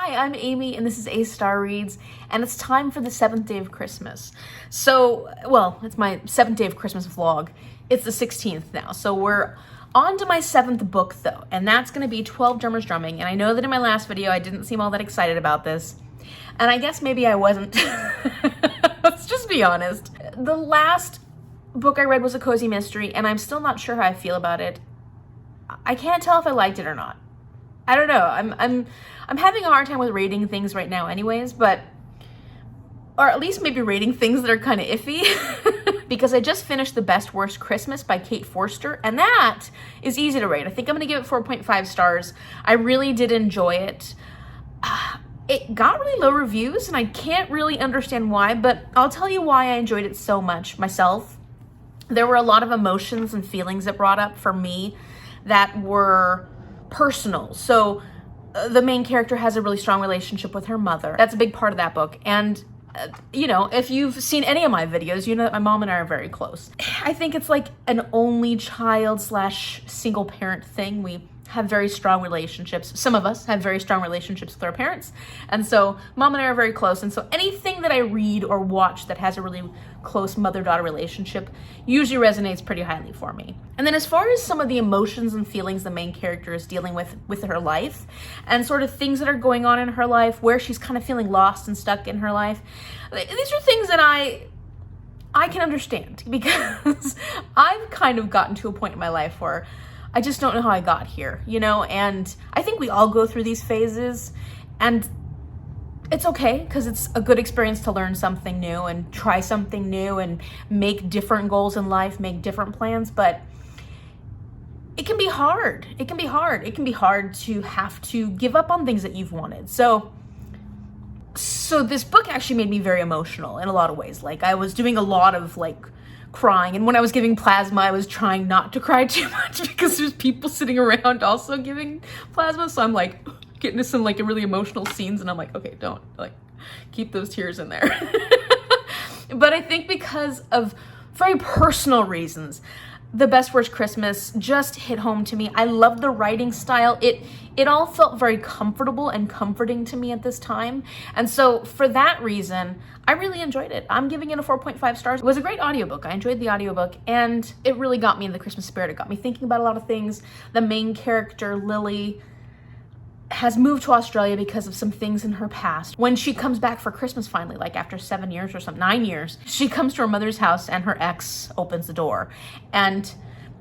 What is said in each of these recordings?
Hi, I'm Amy, and this is A-Star Reads, and it's time for the 7th day of Christmas. So, well, it's my 7th day of Christmas vlog. It's the 16th now, so we're on to my 7th book, though, and that's going to be 12 Drummers Drumming, and I know that in my last video I didn't seem all that excited about this, and I guess maybe I wasn't. Let's just be honest. The last book I read was a cozy mystery, and I'm still not sure how I feel about it. I can't tell if I liked it or not. I don't know. I'm having a hard time with rating things right now anyways, or at least maybe rating things that are kind of iffy because I just finished The Best Worst Christmas by Kate Forster, and that is easy to rate. I think I'm going to give it 4.5 stars. I really did enjoy it. It got really low reviews, and I can't really understand why, but I'll tell you why I enjoyed it so much myself. There were a lot of emotions and feelings it brought up for me that were personal. So the main character has a really strong relationship with her mother. That's a big part of that book. And you know, if you've seen any of my videos, you know that my mom and I are very close. I think it's like an only child / single parent thing. We have very strong relationships. Some of us have very strong relationships with our parents. And so mom and I are very close. And so anything that I read or watch that has a really close mother-daughter relationship usually resonates pretty highly for me. And then as far as some of the emotions and feelings the main character is dealing with her life and sort of things that are going on in her life where she's kind of feeling lost and stuck in her life, these are things that I can understand because I've kind of gotten to a point in my life where I just don't know how I got here, you know? And I think we all go through these phases, and it's okay because it's a good experience to learn something new and try something new and make different goals in life, make different plans, but it can be hard. It can be hard. It can be hard to have to give up on things that you've wanted. So this book actually made me very emotional in a lot of ways. Like, I was doing a lot of crying, and when I was giving plasma I was trying not to cry too much because there's people sitting around also giving plasma, so I'm like getting to some really emotional scenes, and I'm like, okay, don't keep those tears in there. But I think because of very personal reasons, The Best Worst Christmas just hit home to me. I love the writing style. It all felt very comfortable and comforting to me at this time. And so for that reason, I really enjoyed it. I'm giving it a 4.5 stars. It was a great audiobook. I enjoyed the audiobook, and it really got me in the Christmas spirit. It got me thinking about a lot of things. The main character, Lily, has moved to Australia because of some things in her past. When she comes back for Christmas finally, after 7 years or 9 years, she comes to her mother's house and her ex opens the door. And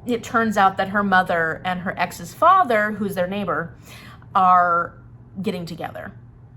it turns out that her mother and her ex's father, who's their neighbor, are getting together.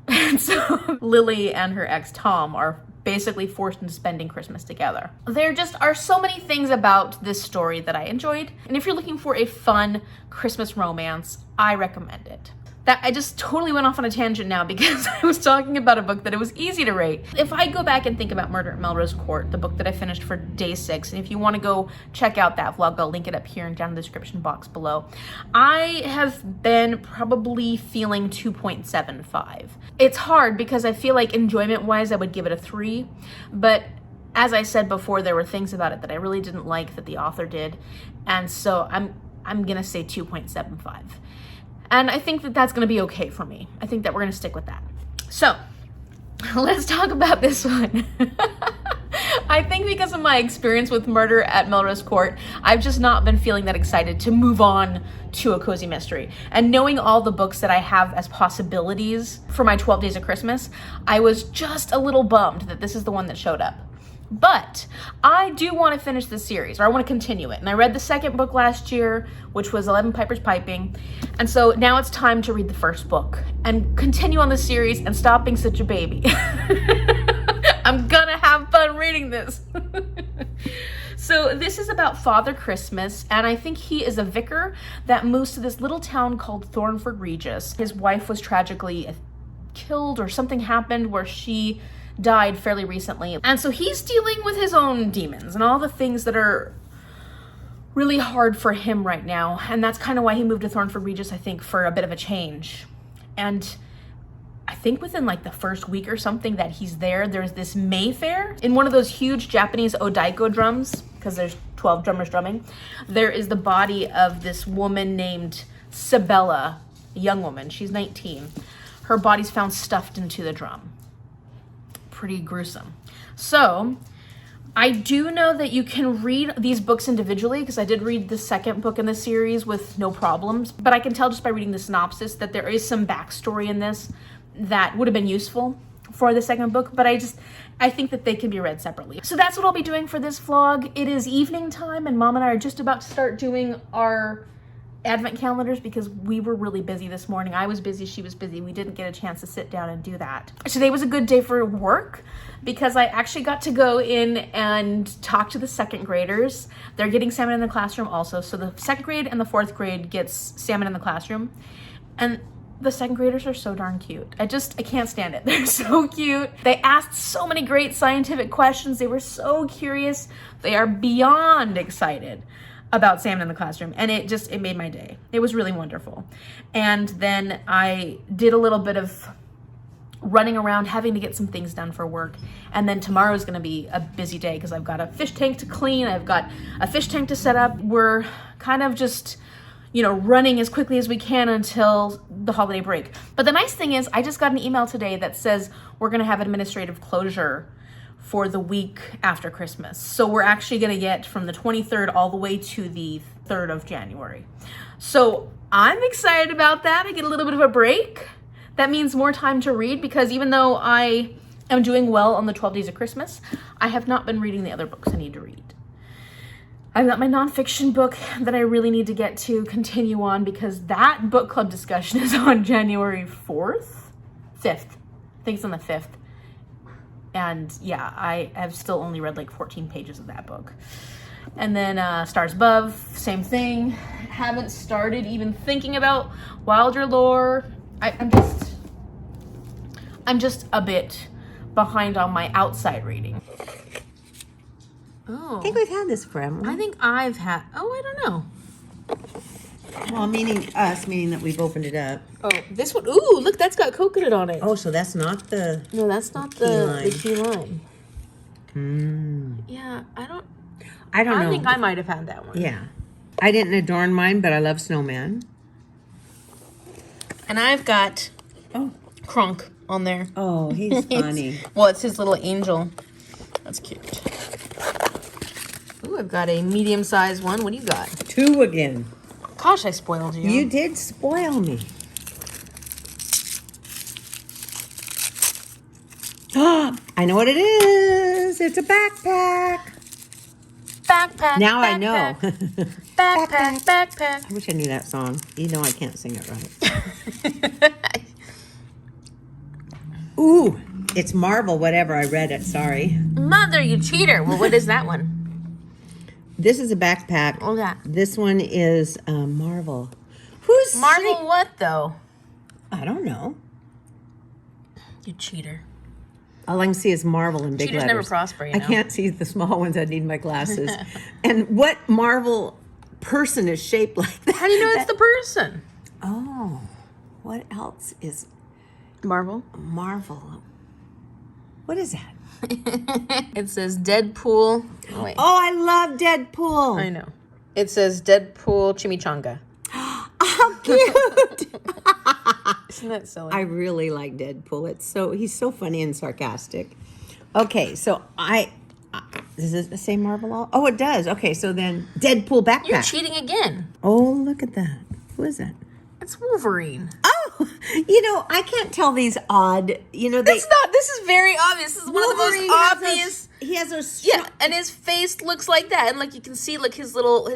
And so Lily and her ex Tom are basically forced into spending Christmas together. There just are so many things about this story that I enjoyed. And if you're looking for a fun Christmas romance, I recommend it. That I just totally went off on a tangent now because I was talking about a book that it was easy to rate. If I go back and think about Murder at Melrose Court, the book that I finished for day 6, and if you want to go check out that vlog, I'll link it up here and down in the description box below. I have been probably feeling 2.75. It's hard because I feel like enjoyment-wise I would give it a 3, but as I said before, there were things about it that I really didn't like that the author did, and so I'm gonna say 2.75. And I think that that's going to be okay for me. I think that we're going to stick with that. So, let's talk about this one. I think because of my experience with Murder at Melrose Court, I've just not been feeling that excited to move on to a cozy mystery. And knowing all the books that I have as possibilities for my 12 days of Christmas, I was just a little bummed that this is the one that showed up. But I do want to finish this series, or I want to continue it. And I read the second book last year, which was 11 Pipers Piping. And so now it's time to read the first book and continue on the series and stop being such a baby. I'm gonna have fun reading this. So this is about Father Christmas, and I think he is a vicar that moves to this little town called Thornford Regis. His wife was tragically killed, or something happened where she died fairly recently. And so he's dealing with his own demons and all the things that are really hard for him right now. And that's kind of why he moved to Thornford Regis, I think, for a bit of a change. And I think within the first week or something that he's there, there's this Mayfair in one of those huge Japanese odaiko drums, because there's 12 drummers drumming. There is the body of this woman named Sabella, a young woman. She's 19. her body's found stuffed into the drum. Pretty gruesome. So I do know that you can read these books individually, because I did read the second book in the series with no problems, but I can tell just by reading the synopsis that there is some backstory in this that would have been useful for the second book, but I think that they can be read separately. So that's what I'll be doing for this vlog. It is evening time, and Mom and I are just about to start doing our advent calendars because we were really busy this morning. I was busy, she was busy. We didn't get a chance to sit down and do that. Today was a good day for work because I actually got to go in and talk to the second graders. They're getting Salmon in the Classroom also. So the second grade and the fourth grade gets Salmon in the Classroom. And the second graders are so darn cute. I can't stand it. They're so cute. They asked so many great scientific questions. They were so curious. They are beyond excited about Salmon in the Classroom, and it made my day. It was really wonderful. And then I did a little bit of running around, having to get some things done for work. And then tomorrow's gonna be a busy day because I've got a fish tank to clean, I've got a fish tank to set up. We're kind of just, running as quickly as we can until the holiday break. But the nice thing is I just got an email today that says we're gonna have administrative closure for the week after Christmas. So we're actually gonna get from the 23rd all the way to the 3rd of January. So I'm excited about that. I get a little bit of a break. That means more time to read, because even though I am doing well on the 12 Days of Christmas, I have not been reading the other books I need to read. I've got my nonfiction book that I really need to get to continue on, because that book club discussion is on January 5th. I think it's on the 5th. And yeah, I have still only read like 14 pages of that book. And then Stars Above, same thing. Haven't started even thinking about Wilder lore. I'm just a bit behind on my outside reading. Oh. I think we've had this forever. I think I've had, I don't know. Well, meaning us, meaning that we've opened it up. Oh, this one, ooh, look, that's got coconut on it. Oh, so that's not the... No, that's not the key lime. Yeah, I don't know. I think I might have had that one. Yeah. I didn't adorn mine, but I love snowman. And I've got Kronk on there. Oh, he's funny. Well, it's his little angel. That's cute. Ooh, I've got a medium-sized one. What do you got? 2 again. Gosh, I spoiled you. You did spoil me. I know what it is. It's a backpack. Backpack. Now backpack, I know. backpack. I wish I knew that song. You know I can't sing it right. Ooh, it's Marvel, whatever. I read it. Sorry. Mother, you cheater. Well, what is that one? This is a backpack. Oh, yeah. This one is Marvel. Who's Marvel what, though? I don't know. You cheater. All I can see is Marvel in big Cheaters letters. never prosper, you I know. can't see the small ones. I need my glasses. And what Marvel person is shaped like that? How do you know it's the person? Oh, what else is Marvel. What is that? It says Deadpool. Oh, wait. Oh, I love Deadpool. I know. It says Deadpool Chimichanga. How cute. Isn't that silly? I really like Deadpool. He's so funny and sarcastic. Okay, so does it say Marvel all? Oh, it does. Okay, so then Deadpool backpack. You're cheating again. Oh, look at that. Who is that? It's Wolverine. Oh, I can't tell these odd, It's not. This is very obvious. This is one of the most obvious. He has a Yeah, and his face looks like that, and like you can see like his little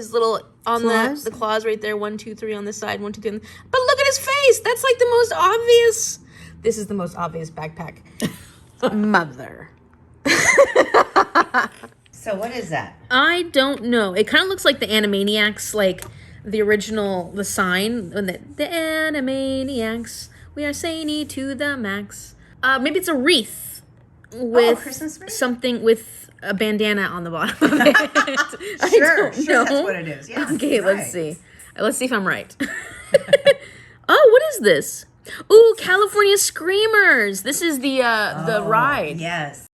on claws? the claws right there. 1, 2, 3 on this side. 1, 2, 3. But look at his face. That's like the most obvious. This is the most obvious backpack. Mother. So what is that? I don't know. It kind of looks like the Animaniacs, like the original, the sign, when the Animaniacs, we are zany to the max. Maybe it's a wreath with Christmas wreath? something with a bandana on the bottom of it. Sure, that's what it is. Yeah. Okay, right. let's see. Let's see if I'm right. Oh, what is this? Ooh, California Screamers. This is the ride. Yes.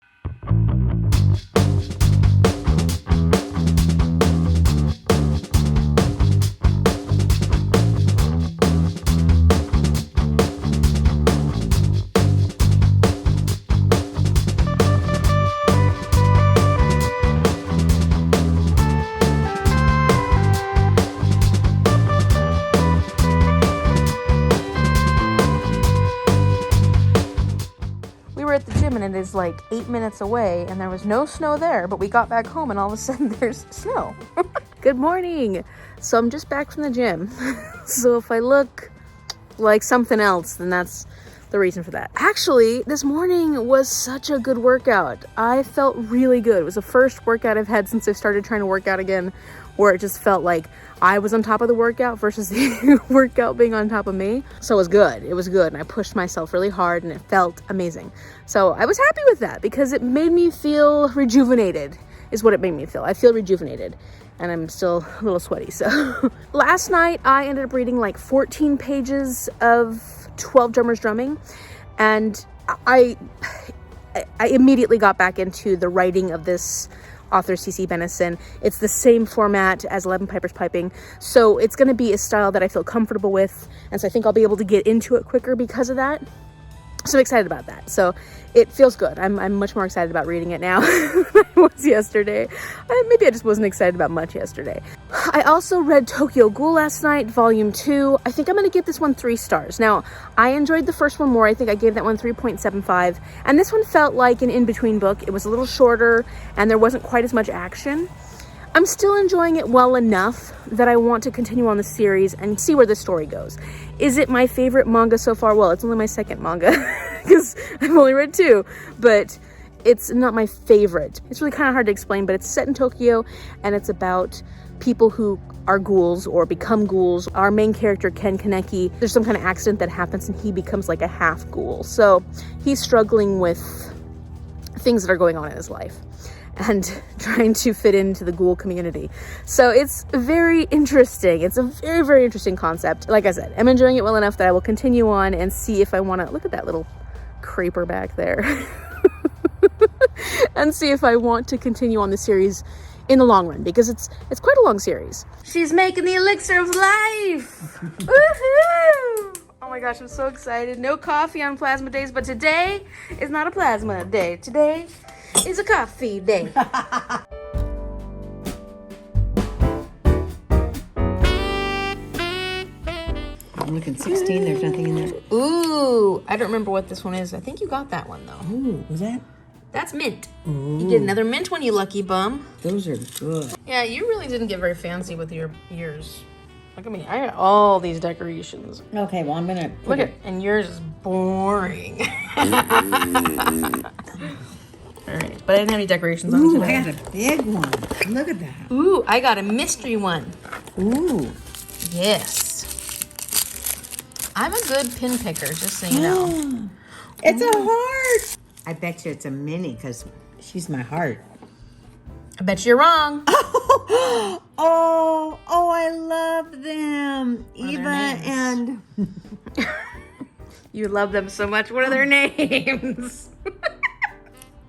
at the gym and it is like 8 minutes away and there was no snow there, but we got back home and all of a sudden there's snow. Good morning. So I'm just back from the gym. So if I look like something else, then that's the reason for that. Actually, this morning was such a good workout. I felt really good. It was the first workout I've had since I started trying to work out again, where it just felt like I was on top of the workout versus the workout being on top of me. So it was good. It was good. And I pushed myself really hard and it felt amazing. So I was happy with that because it made me feel rejuvenated, is what it made me feel. I feel rejuvenated and I'm still a little sweaty. So last night I ended up reading like 14 pages of 12 Drummers Drumming, and I immediately got back into the writing of this author, CC Benison. It's the same format as 11 Pipers Piping, so it's going to be a style that I feel comfortable with, and so I think I'll be able to get into it quicker because of that. So I'm excited about that. So it feels good. I'm much more excited about reading it now than I was yesterday. Maybe I just wasn't excited about much yesterday. I also read Tokyo Ghoul last night, volume 2. I think I'm going to give this one 3 stars. Now, I enjoyed the first one more. I think I gave that one 3.75. And this one felt like an in-between book. It was a little shorter and there wasn't quite as much action. I'm still enjoying it well enough that I want to continue on the series and see where the story goes. Is it my favorite manga so far? Well, it's only my second manga because I've only read 2, but it's not my favorite. It's really kind of hard to explain, but it's set in Tokyo and it's about people who are ghouls or become ghouls. Our main character, Ken Kaneki, there's some kind of accident that happens and he becomes like a half ghoul. So he's struggling with things that are going on in his life and trying to fit into the ghoul community. So it's very interesting. It's a very, very interesting concept. Like I said, I'm enjoying it well enough that I will continue on and see if I want to, look at that little creeper back there, and see if I want to continue on the series in the long run, because it's quite a long series. She's making the elixir of life. Woohoo! Oh my gosh, I'm so excited. No coffee on plasma days, but today is not a plasma day. Today is a coffee day. I'm looking 16. There's nothing in there. Ooh, I don't remember what this one is. I think you got that one though. Ooh, was that? That's mint. Ooh. You get another mint one, you lucky bum. Those are good. Yeah, you really didn't get very fancy with your ears. Look at me. I got all these decorations. Okay, well, I'm gonna Look at, and yours is boring. All right, but I didn't have any decorations on Ooh, today. I got a big one. Look at that. Ooh, I got a mystery one. Ooh. Yes. I'm a good pin picker, just so you know. It's a heart. I bet you it's a mini because she's my heart. I bet you're wrong. Oh, I love them. What are Eva their names? and You love them so much. What are their names?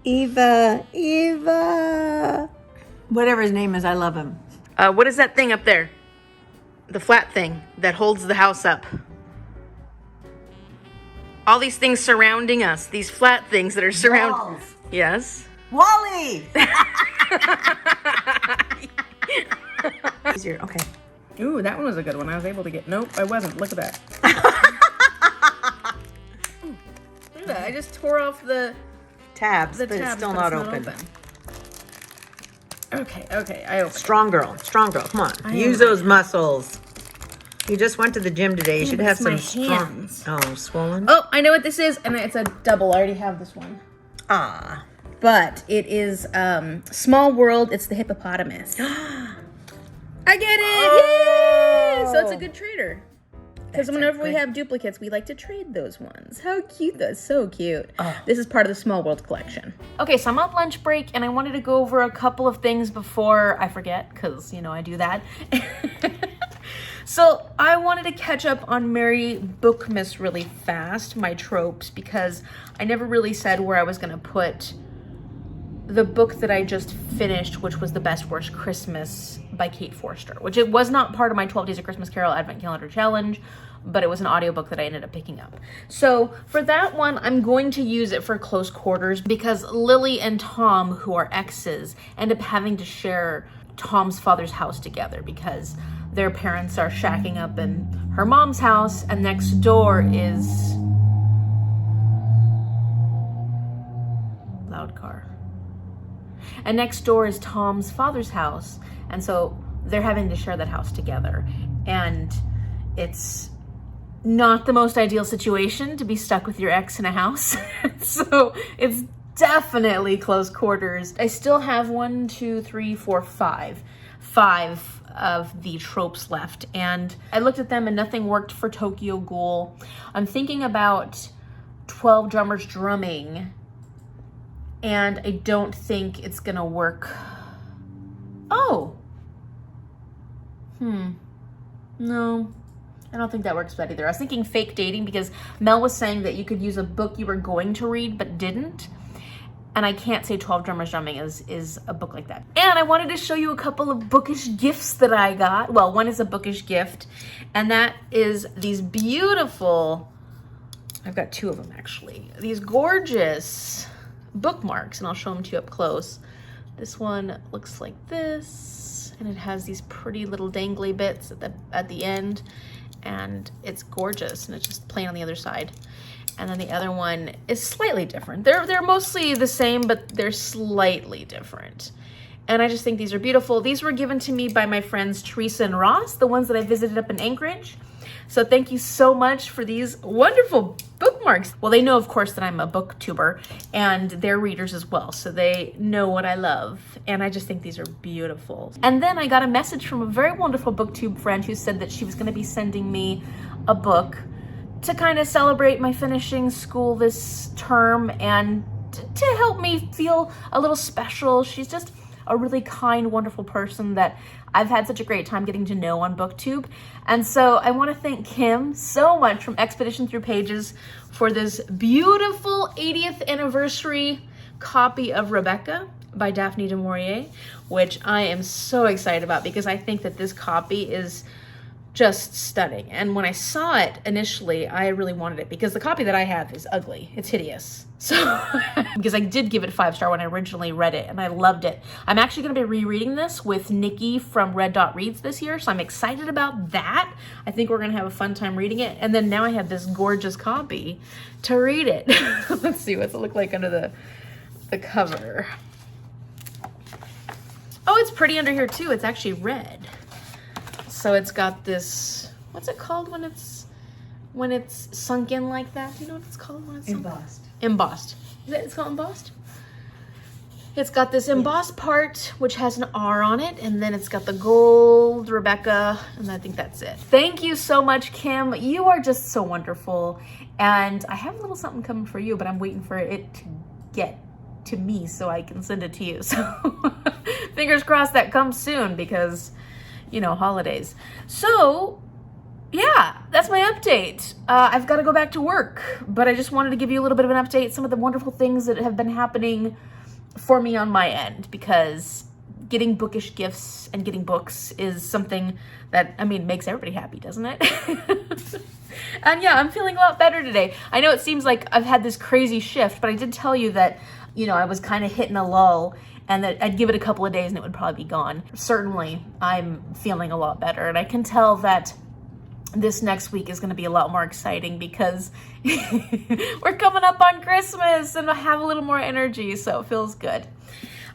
Eva. Whatever his name is, I love him. What is that thing up there? The flat thing that holds the house up. All these things surrounding us. These flat things that are surrounding. Walls. Yes. Wally. Easier. Okay. Ooh, that one was a good one. I was able to get. Nope, I wasn't. Look at that. Look at that. I just tore off the Tabs, but tabs, it's still but not open. Okay, I opened. Strong girl. Come on. Use those muscles. You just went to the gym today. You should have some my strong. hands. Oh, swollen. Oh, I know what this is, and it's a double. I already have this one. Ah. But it is Small World. It's the hippopotamus. I get it! Oh. Yay! So it's a good trader. Because whenever we have duplicates, we like to trade those ones. How cute. That's so cute. Oh. This is part of the Small World collection. Okay, so I'm on lunch break, and I wanted to go over a couple of things before I forget, because, you know, I do that. So I wanted to catch up on Mary Bookmas really fast, my tropes, because I never really said where I was going to put the book that I just finished, which was The Best Worst Christmas by Kate Forster, which it was not part of my 12 Days of Christmas Carol Advent Calendar Challenge, but it was an audiobook that I ended up picking up. So for that one, I'm going to use it for close quarters because Lily and Tom, who are exes, end up having to share Tom's father's house together because their parents are shacking up in her mom's house, and next door is squad car. And next door is Tom's father's house. And so they're having to share that house together. And it's not the most ideal situation to be stuck with your ex in a house. So it's definitely close quarters. I still have 5 of the tropes left. And I looked at them and nothing worked for Tokyo Ghoul. I'm thinking about 12 Drummers Drumming. And I don't think it's gonna work. Oh. No. I don't think that works bad either. I was thinking fake dating because Mel was saying that you could use a book you were going to read but didn't. And I can't say 12 Drummers Drumming is a book like that. And I wanted to show you a couple of bookish gifts that I got. Well, one is a bookish gift, and that is these beautiful, I've got 2 of them actually, these gorgeous bookmarks, and I'll show them to you up close. This one looks like this, and it has these pretty little dangly bits at the end, and it's gorgeous, and it's just plain on the other side. And then the other one is slightly different. They're mostly the same, but they're slightly different. And I just think these are beautiful. These were given to me by my friends Teresa and Ross, the ones that I visited up in Anchorage. So thank you so much for these wonderful bookmarks. Well, they know, of course, that I'm a booktuber, and they're readers as well, so they know what I love. And I just think these are beautiful. And then I got a message from a very wonderful booktube friend who said that she was gonna be sending me a book to kind of celebrate my finishing school this term and to help me feel a little special. She's just a really kind, wonderful person that I've had such a great time getting to know on BookTube. And so I want to thank Kim so much from Expedition Through Pages for this beautiful 80th anniversary copy of Rebecca by Daphne du Maurier, which I am so excited about because I think that this copy is just stunning. And when I saw it initially, I really wanted it because the copy that I have is ugly. It's hideous. So, because I did give it 5-star when I originally read it and I loved it. I'm actually going to be rereading this with Nikki from Red Dot Reads this year, so I'm excited about that. I think we're going to have a fun time reading it. And then now I have this gorgeous copy to read it. Let's see what's it look like under the cover. Oh, it's pretty under here too. It's actually red. So it's got this, what's it called when it's sunk in like that? Do you know what it's called when it's Embossed. Embossed. It's called embossed? It's got this embossed part, which has an R on it, and then it's got the gold Rebecca, and I think that's it. Thank you so much, Kim. You are just so wonderful. And I have a little something coming for you, but I'm waiting for it to get to me so I can send it to you. So fingers crossed that comes soon because, you know, holidays. So yeah, that's my update. I've got to go back to work, but I just wanted to give you a little bit of an update, some of the wonderful things that have been happening for me on my end, because getting bookish gifts and getting books is something that, I mean, makes everybody happy, doesn't it? And yeah, I'm feeling a lot better today. I know it seems like I've had this crazy shift, but I did tell you that, you know, I was kind of hitting a lull and that I'd give it a couple of days and it would probably be gone. Certainly, I'm feeling a lot better, and I can tell that this next week is going to be a lot more exciting because we're coming up on Christmas and I have a little more energy, so it feels good.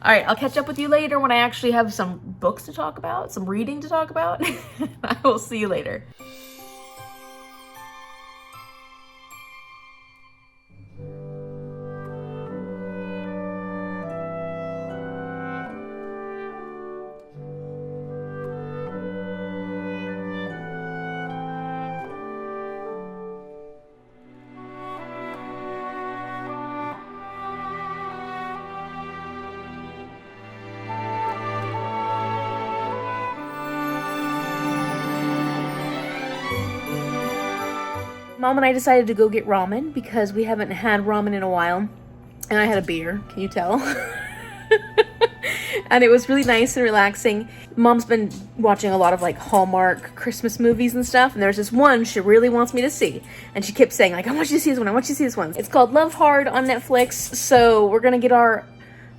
All right, I'll catch up with you later when I actually have some books to talk about, some reading to talk about. I will see you later. Mom and I decided to go get ramen because we haven't had ramen in a while. And I had a beer, can you tell? And it was really nice and relaxing. Mom's been watching a lot of like Hallmark Christmas movies and stuff. And there's this one she really wants me to see. And she kept saying like, I want you to see this one, I want you to see this one. It's called Love Hard on Netflix. So we're gonna get our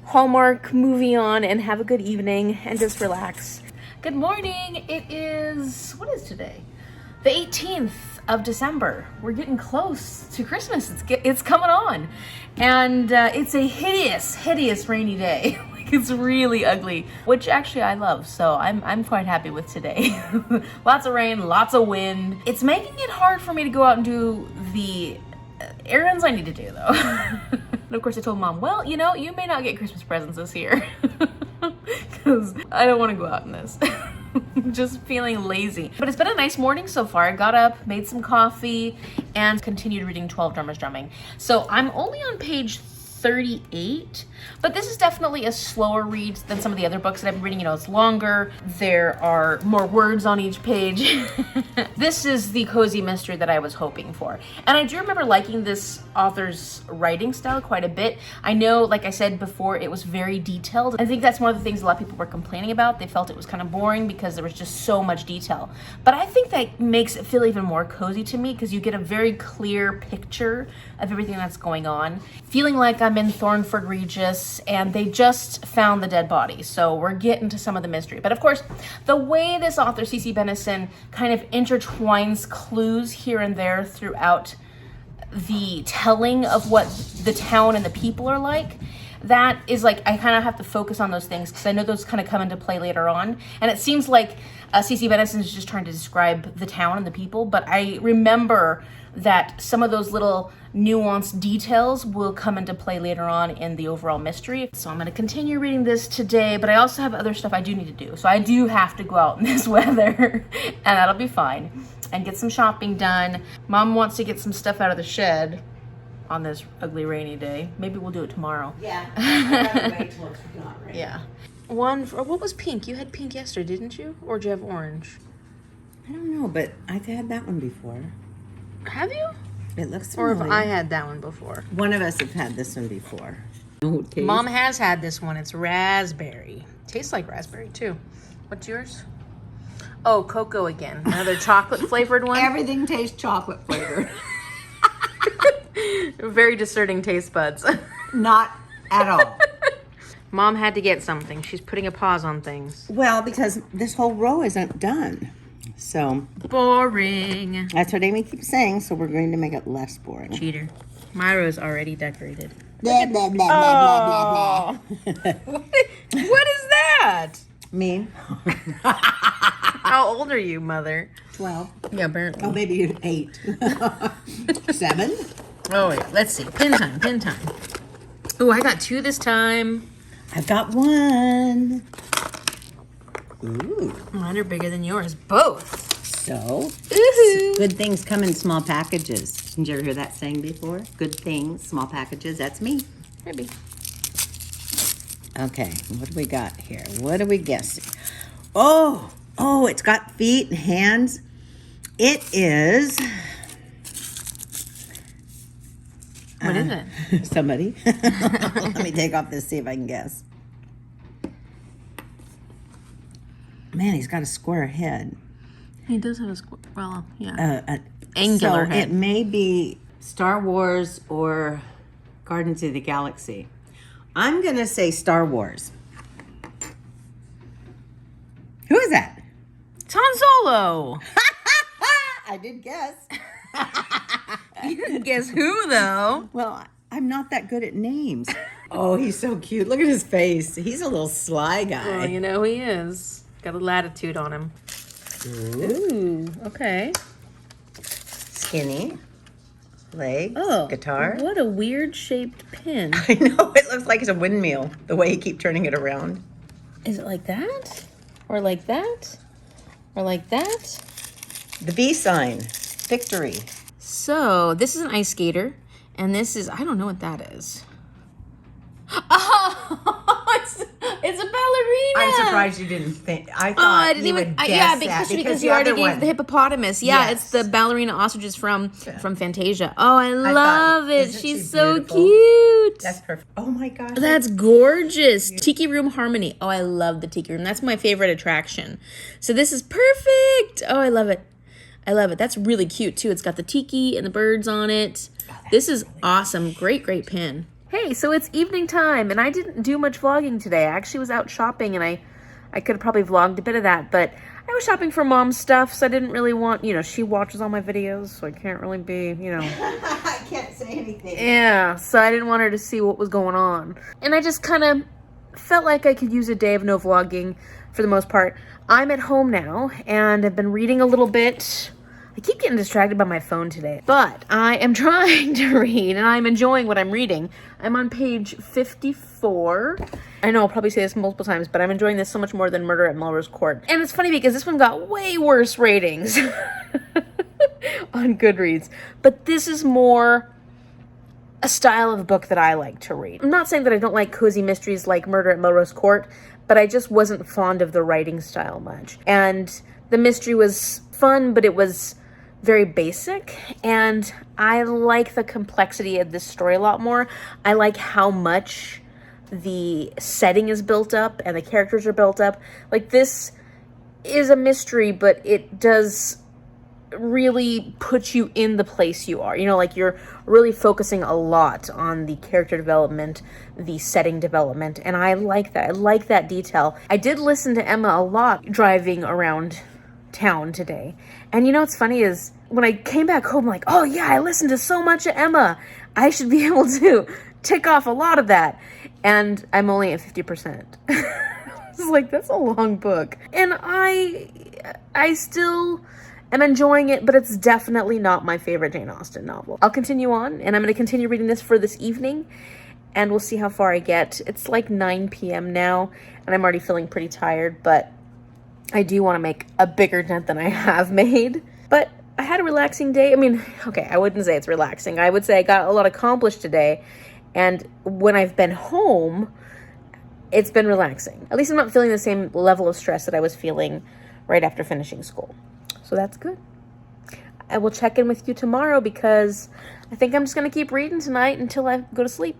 Hallmark movie on and have a good evening and just relax. Good morning, it is, what is today? The 18th of December. We're getting close to Christmas. It's coming on. And it's a hideous rainy day. It's really ugly, which actually I love, so I'm quite happy with today. Lots of rain, lots of wind. It's making it hard for me to go out and do the errands I need to do, though. And of course I told Mom, well, you know, you may not get Christmas presents this year, because I don't want to go out in this. Just feeling lazy. But it's been a nice morning so far. I got up, made some coffee, and continued reading 12 Drummers Drumming. So I'm only on page 38, but this is definitely a slower read than some of the other books that I've been reading. You know, it's longer, there are more words on each page. This is the cozy mystery that I was hoping for. And I do remember liking this author's writing style quite a bit. I know, like I said before, it was very detailed. I think that's one of the things a lot of people were complaining about. They felt it was kind of boring because there was just so much detail. But I think that makes it feel even more cozy to me because you get a very clear picture of everything that's going on. Feeling like I'm in Thornford Regis and they just found the dead body. So we're getting to some of the mystery. But of course, the way this author, CC Benison, kind of intertwines clues here and there throughout the telling of what the town and the people are like, that is like, I kind of have to focus on those things because I know those kind of come into play later on. And it seems like CC Benison is just trying to describe the town and the people, but I remember that some of those little nuanced details will come into play later on in the overall mystery. So I'm going to continue reading this today, but I also have other stuff I do need to do. So I do have to go out in this weather, and that'll be fine, and get some shopping done. Mom wants to get some stuff out of the shed on this ugly rainy day. Maybe we'll do it tomorrow. Yeah, I gotta wait till it's not rain. Yeah. What was pink? You had pink yesterday, didn't you? Or did you have orange? I don't know, but I've had that one before. Have you? It looks Or familiar. if I had that one before. One of us have had this one before. Mom has had this one. It's raspberry. Tastes like raspberry too. What's yours? Oh, cocoa again. Another chocolate flavored one. Everything tastes chocolate flavored. Very discerning taste buds. Not at all. Mom had to get something. She's putting a pause on things. Well, because this whole row isn't done. So Boring. that's what Amy keeps saying, so we're going to make it less boring. Cheater. My row's already decorated. Blah, blah, blah, blah, blah, blah. What is that? Me? How old are you, Mother? 12. Yeah, apparently. Oh, maybe 8. 7? Oh, wait. Let's see. Pin time. Oh, I got 2 this time. I've got 1. Ooh. Mine are bigger than yours. Both. So, Ooh. good things come in small packages. Did you ever hear that saying before? Good things, small packages. That's me. Maybe. Okay, what do we got here? What are we guessing? Oh, it's got feet and hands. It is... What is it? Somebody. Let me take off this, see if I can guess. Man, he's got a square head. He does have a square. Well, yeah. Angular so head. It may be Star Wars or Guardians of the Galaxy. I'm going to say Star Wars. Who is that? It's Han Solo. I did guess. You didn't guess who, though. Well, I'm not that good at names. Oh, he's so cute. Look at his face. He's a little sly guy. Well, you know he is. Got a latitude on him. Ooh, okay. Skinny. Legs. Oh, Guitar. What a weird shaped pin. I know. It looks like it's a windmill, the way you keep turning it around. Is it like that? Or like that? Or like that? The V sign. Victory. So, this is an ice skater. And this is, I don't know what that is. Oh, it's a ballerina. I'm surprised you didn't think. I thought I didn't you even. would guess Yeah, that because the you already other gave one. the hippopotamus. Yeah, Yes. it's the ballerina ostriches from Fantasia. Oh, I thought, love it. isn't She's she so beautiful? cute. That's perfect. Oh my gosh. That's gorgeous. Tiki Room Harmony. Oh, I love the Tiki Room. That's my favorite attraction. So this is perfect. Oh, I love it. I love it. That's really cute too. It's got the tiki and the birds on it. This is awesome. Great pin. Hey, so it's evening time and I didn't do much vlogging today. I actually was out shopping and I I could have probably vlogged a bit of that, but I was shopping for mom's stuff, so I didn't really want, she watches all my videos, so I can't really be, I can't say anything. Yeah, so I didn't want her to see what was going on. And I just kind of felt like I could use a day of no vlogging for the most part. I'm at home now, and I've been reading a little bit. I keep getting distracted by my phone today, but I am trying to read, and I'm enjoying what I'm reading. I'm on page 54. I know I'll probably say this multiple times, but I'm enjoying this so much more than Murder at Melrose Court. And it's funny because this one got way worse ratings on Goodreads, but this is more a style of book that I like to read. I'm not saying that I don't like cozy mysteries like Murder at Melrose Court, but I just wasn't fond of the writing style much. And the mystery was fun, but it was very basic, and I like the complexity of this story a lot more. I like how much the setting is built up and the characters are built up. Like, this is a mystery, but it does really put you in the place you are. Like, you're really focusing a lot on the character development, the setting development, and I like that. I like that detail. I did listen to Emma a lot driving around town today, and what's funny is when I came back home, I'm like, oh yeah, I listened to so much of Emma. I should be able to tick off a lot of that, and I'm only at 50%. It's like, that's a long book, and I still am enjoying it, but it's definitely not my favorite Jane Austen novel. I'll continue on, and I'm going to continue reading this for this evening, and we'll see how far I get. It's like 9 p.m. now, and I'm already feeling pretty tired, but I do want to make a bigger dent than I have made. But I had a relaxing day. I mean, okay, I wouldn't say it's relaxing. I would say I got a lot accomplished today. And when I've been home, it's been relaxing. At least I'm not feeling the same level of stress that I was feeling right after finishing school. So that's good. I will check in with you tomorrow because I think I'm just going to keep reading tonight until I go to sleep.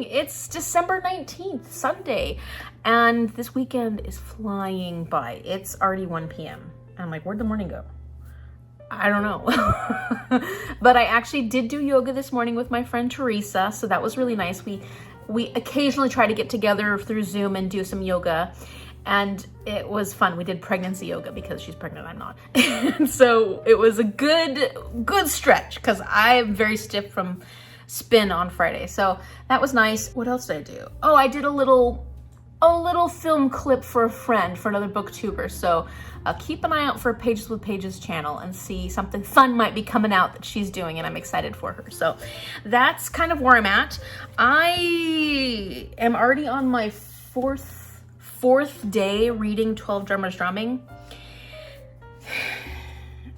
It's December 19th, Sunday, and this weekend is flying by. It's already 1 p.m. I'm like, where'd the morning go? I don't know. But I actually did do yoga this morning with my friend Teresa, so that was really nice. We occasionally try to get together through Zoom and do some yoga, and it was fun. We did pregnancy yoga because she's pregnant, I'm not. And so it was a good stretch because I'm very stiff from spin on Friday, so that was nice. What else did I do? Oh, I did a little film clip for a friend, for another booktuber, so keep an eye out for Pages with Pages channel and see something fun might be coming out that she's doing, and I'm excited for her. So that's kind of where I'm at. I am already on my fourth day reading 12 Drummers Drumming,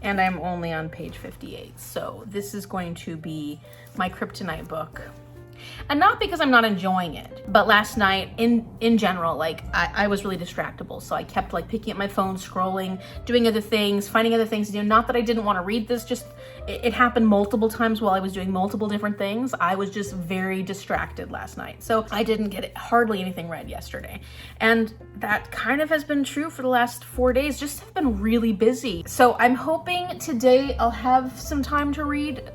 and I'm only on page 58, so this is going to be my kryptonite book. And not because I'm not enjoying it, but last night in general, like I was really distractible. So I kept like picking up my phone, scrolling, doing other things, finding other things to do. Not that I didn't want to read this, just it happened multiple times while I was doing multiple different things. I was just very distracted last night. So I didn't get hardly anything read yesterday. And that kind of has been true for the last 4 days, just have been really busy. So I'm hoping today I'll have some time to read.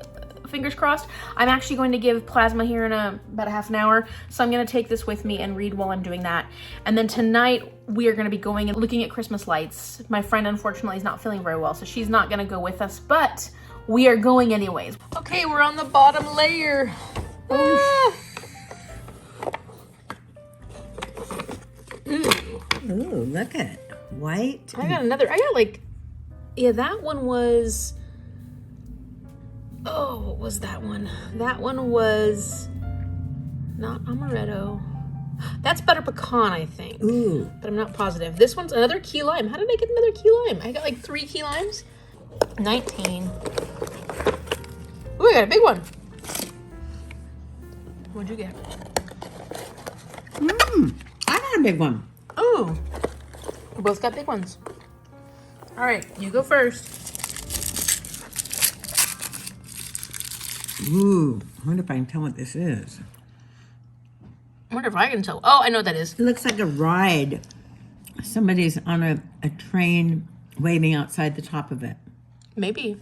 Fingers crossed. I'm actually going to give plasma here in about a half an hour, so I'm going to take this with me and read while I'm doing that. And then tonight we are going to be going and looking at Christmas lights. My friend unfortunately is not feeling very well, so she's not going to go with us, but we are going anyways. Okay, we're on the bottom layer. Ooh, look at white. I got that one was, oh, what was that one? That one was not amaretto. That's butter pecan, I think. Ooh. But I'm not positive. This one's another key lime. How did I get another key lime? I got like 3 key limes. 19. Ooh, I got a big one. What'd you get? I got a big one. Ooh. We both got big ones. All right, you go first. Ooh, I wonder if I can tell what this is. I wonder if I can tell. Oh, I know what that is. It looks like a ride. Somebody's on a train waving outside the top of it. Maybe.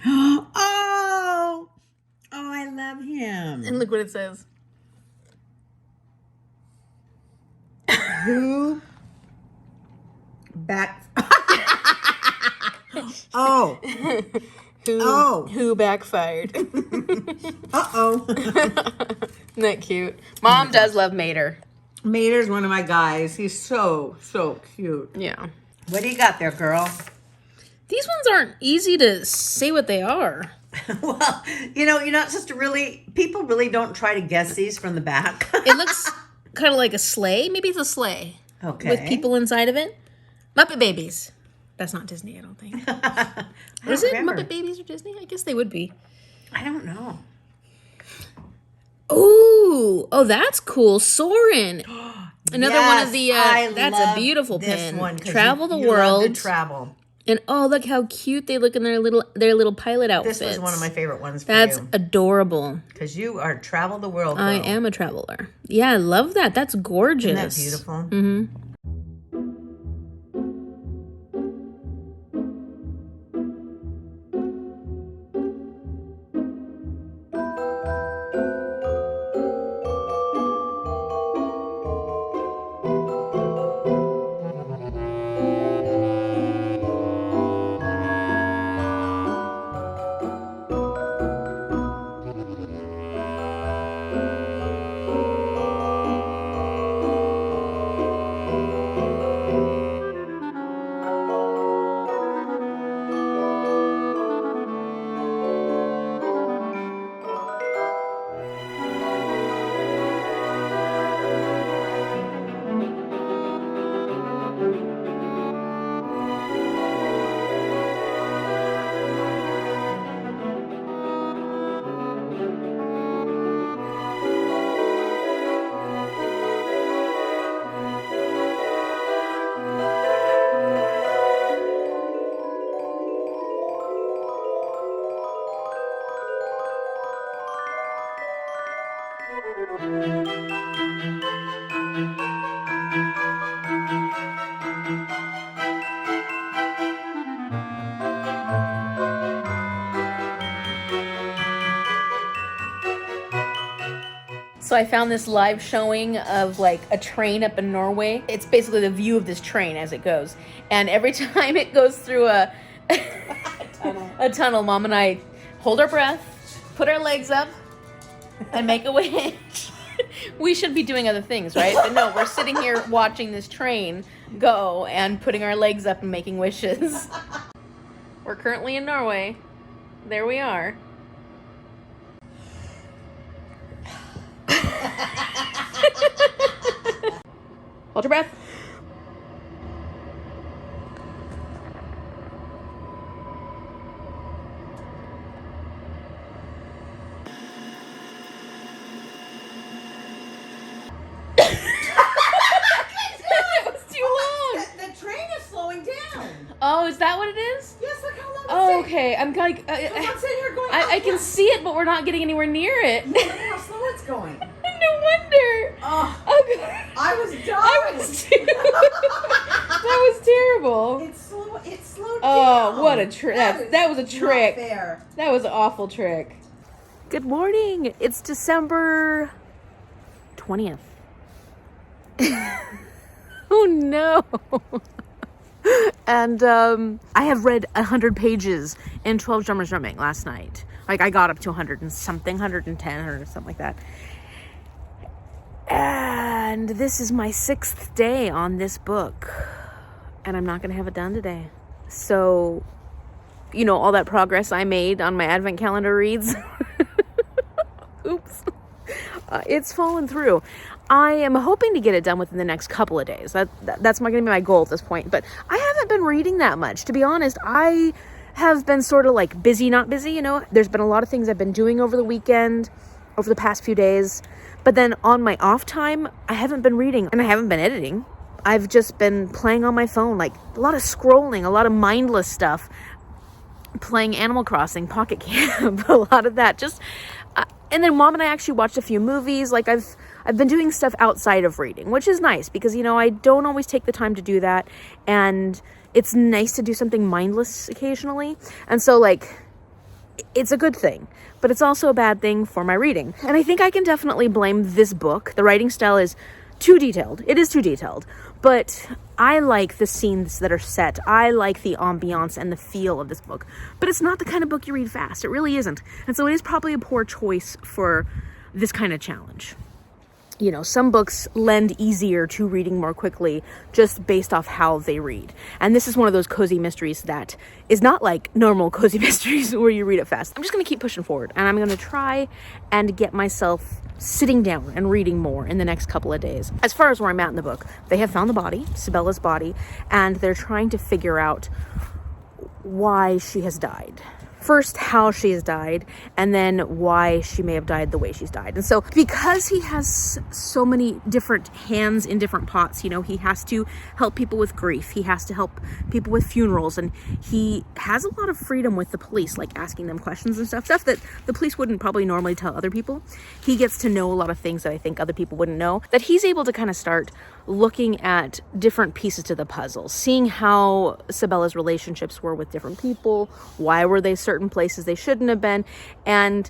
Oh, I love him. And look what it says. Who back? Oh. Who backfired? Uh-oh. Isn't that cute? Mom does love Mater. Mater's one of my guys. He's so cute. Yeah. What do you got there, girl? These ones aren't easy to say what they are. Well, you're not supposed to really, people really don't try to guess these from the back. It looks kind of like a sleigh. Maybe it's a sleigh. Okay. With people inside of it. Muppet Babies. That's not Disney, I don't think. Is it remember. Muppet Babies or Disney? I guess they would be. I don't know. Ooh. Oh, that's cool. Soren. Another one of the, that's a beautiful this pin. one, 'cause Travel the you world. love to travel. And oh, look how cute they look in their little pilot outfits. This was one of my favorite ones for That's you. adorable. Because you are travel the world, girl. I am a traveler. Yeah, I love that. That's gorgeous. Isn't that beautiful? Mm-hmm. So I found this live showing of like a train up in Norway. It's basically the view of this train as it goes. And every time it goes through a tunnel, Mom and I hold our breath, put our legs up, and make a wish. We should be doing other things, right? But no, we're sitting here watching this train go and putting our legs up and making wishes. We're currently in Norway. There we are. Hold your breath. That was too long. The train is slowing down. Oh, is that what it is? Yes, look how long Oh, okay. I'm like, I'm sitting here going, I can see it, but we're not getting anywhere near it. Look how slow it's going. No wonder. Oh, Oh, God. I was done. I was too. That was terrible. It slowed down. Oh, what a trick. That was a is trick. Not fair. That was an awful trick. Good morning. It's December 20th. Oh, no. And I have read 100 pages in 12 drummers drumming last night. Like, I got up to 100 and something, 110 or something like that. And this is my 6th day on this book. And I'm not going to have it done today. So, you know, all that progress I made on my advent calendar reads. Oops. It's fallen through. I am hoping to get it done within the next couple of days. That's going to be my goal at this point. But I haven't been reading that much. To be honest, I have been sort of like busy, not busy, you know. There's been a lot of things I've been doing over the weekend, over the past few days. But then on my off time, I haven't been reading and I haven't been editing. I've just been playing on my phone, like a lot of scrolling, a lot of mindless stuff. playing Animal Crossing, Pocket Camp, a lot of that. Just and then Mom and I actually watched a few movies. Like I've been doing stuff outside of reading, which is nice because, you know, I don't always take the time to do that, and it's nice to do something mindless occasionally. And so, like, it's a good thing, but it's also a bad thing for my reading. And I think I can definitely blame this book. The writing style is too detailed. It is too detailed, but I like the scenes that are set. I like the ambiance and the feel of this book, but it's not the kind of book you read fast. It really isn't. And so it is probably a poor choice for this kind of challenge. You know, some books lend easier to reading more quickly just based off how they read. And this is one of those cozy mysteries that is not like normal cozy mysteries where you read it fast. I'm just going to keep pushing forward, and I'm going to try and get myself sitting down and reading more in the next couple of days. As far as where I'm at in the book, they have found the body, Sibella's body, and they're trying to figure out why she has died. First, how she has died, and then why she may have died the way she's died. And so because he has so many different hands in different pots, you know, he has to help people with grief. He has to help people with funerals, and he has a lot of freedom with the police, like asking them questions and stuff that the police wouldn't probably normally tell other people. He gets to know a lot of things that I think other people wouldn't know, that he's able to kind of start looking at different pieces to the puzzle, seeing how Sibella's relationships were with different people, why were they certain places they shouldn't have been. And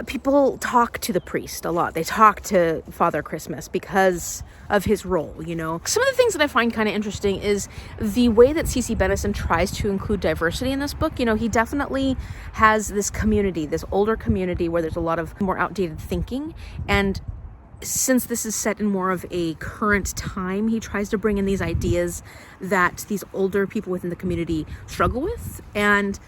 people talk to the priest a lot. They talk to Father Christmas because of his role, you know. Some of the things that I find kind of interesting is the way that CC Benison tries to include diversity in this book. You know, he definitely has this community, this older community where there's a lot of more outdated thinking, and since this is set in more of a current time, he tries to bring in these ideas that these older people within the community struggle with, and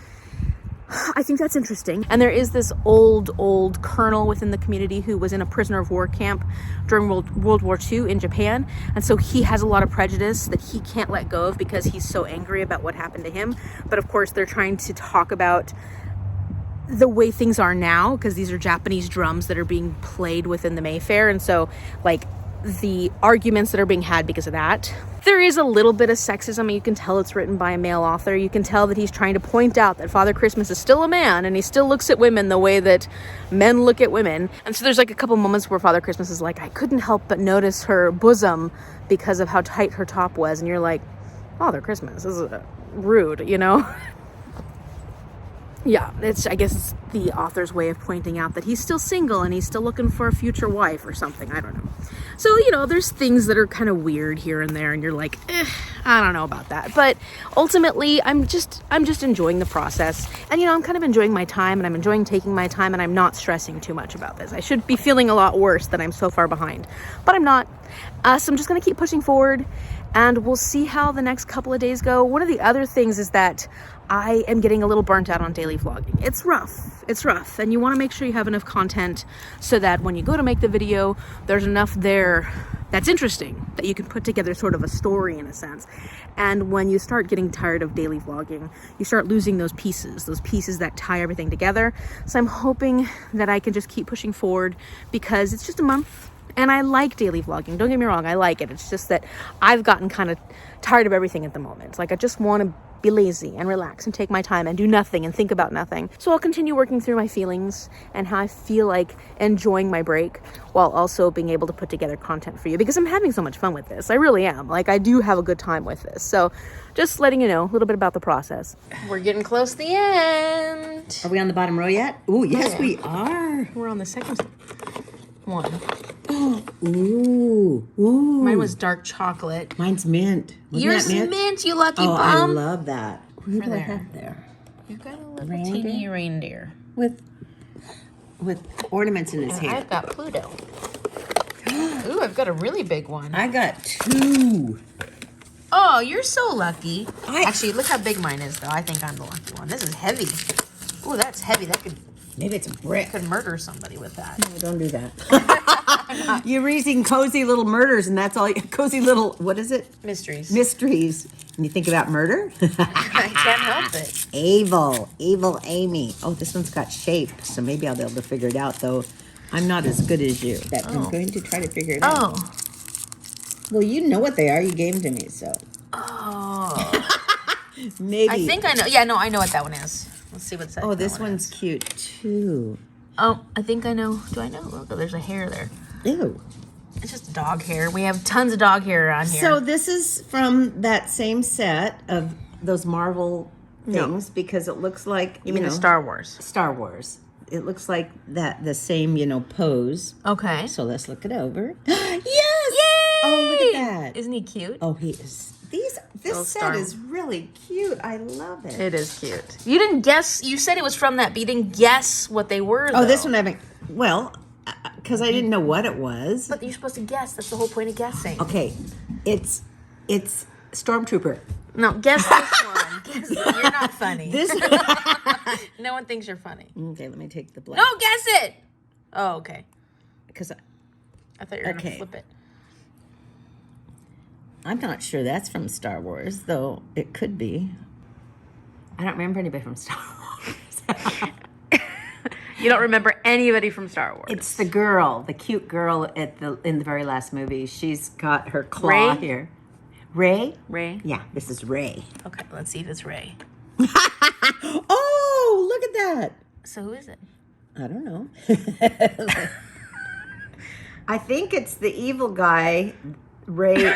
I think that's interesting. And there is this old colonel within the community who was in a prisoner of war camp during World War II in Japan, and so he has a lot of prejudice that he can't let go of because he's so angry about what happened to him. But of course, they're trying to talk about the way things are now, because these are Japanese drums that are being played within the Mayfair, and so like the arguments that are being had because of that. There is a little bit of sexism. You can tell it's written by a male author. You can tell that he's trying to point out that Father Christmas is still a man, and he still looks at women the way that men look at women. And so there's like a couple moments where Father Christmas is like, I couldn't help but notice her bosom because of how tight her top was, and you're like, Father Christmas, this is rude, you know. Yeah, I guess it's the author's way of pointing out that he's still single and he's still looking for a future wife or something. I don't know. So, you know, there's things that are kind of weird here and there, and you're like, I don't know about that. But ultimately, I'm just enjoying the process. And, you know, I'm kind of enjoying my time, and I'm enjoying taking my time, and I'm not stressing too much about this. I should be feeling a lot worse that I'm so far behind, but I'm not. So I'm just going to keep pushing forward, and we'll see how the next couple of days go. One of the other things is that I am getting a little burnt out on daily vlogging. It's rough, and you want to make sure you have enough content so that when you go to make the video, there's enough there that's interesting, that you can put together sort of a story in a sense. And when you start getting tired of daily vlogging, you start losing those pieces that tie everything together. So I'm hoping that I can just keep pushing forward, because it's just a month. And I like daily vlogging. Don't get me wrong, I like it. It's just that I've gotten kind of tired of everything at the moment. Like, I just want to be lazy and relax and take my time and do nothing and think about nothing. So I'll continue working through my feelings and how I feel like enjoying my break, while also being able to put together content for you, because I'm having so much fun with this. I really am. Like, I do have a good time with this. So just letting you know a little bit about the process. We're getting close to the end. Are we on the bottom row yet? Oh, yes, we are. We're on the second one. Ooh. Mine was dark chocolate. Mine's mint. Wasn't Yours that mint, you lucky Oh, I bum. love that. What do I there. have there? You've got a little Reindeer? teeny reindeer. With ornaments in his And hair. I've got Pluto. Ooh, I've got a really big one. I got 2. Oh, you're so lucky. Actually, look how big mine is, though. I think I'm the lucky one. This is heavy. Ooh, that's heavy. That could Maybe it's a brick. murder somebody with that. No, don't do that. You're reading cozy little murders, and that's all. Cozy little, what is it? Mysteries. Mysteries. And you think about murder? I can't help it. Evil Amy. Oh, this one's got shape, so maybe I'll be able to figure it out, though I'm not as good as you. I'm going to try to figure it out. Oh. Well, you know what they are. You gave them to me, so. Oh. Maybe. I think I know. Yeah, no, I know what that one is. Let's see what's that. Oh, this one's cute too. Oh, I think I know. Do I know? Look, there's a hair there. Ew. It's just dog hair. We have tons of dog hair around here. So this is from that same set of those Marvel things because it looks like you mean the Star Wars? Star Wars. It looks like the same, pose. Okay. So let's look it over. Yes! Yay! Oh, look at that. Isn't he cute? Oh, he is. This set is really cute. I love it. It is cute. You didn't guess. You said it was from that, but you didn't guess what they were. Oh, this one I haven't. Well, because I didn't know what it was. But you're supposed to guess. That's the whole point of guessing. Okay, it's Stormtrooper. No, guess this one. Guess it. You're not funny. This. No one thinks you're funny. Okay, let me take the black. No, guess it. Oh, okay. Because I thought you were gonna flip it. I'm not sure that's from Star Wars, though it could be. I don't remember anybody from Star Wars. You don't remember anybody from Star Wars. It's the girl, the cute girl in the very last movie. She's got her claw here. Ray? Ray? Yeah, this is Ray. Okay, let's see if it's Ray. Oh, look at that. So who is it? I don't know. I think it's the evil guy. Ray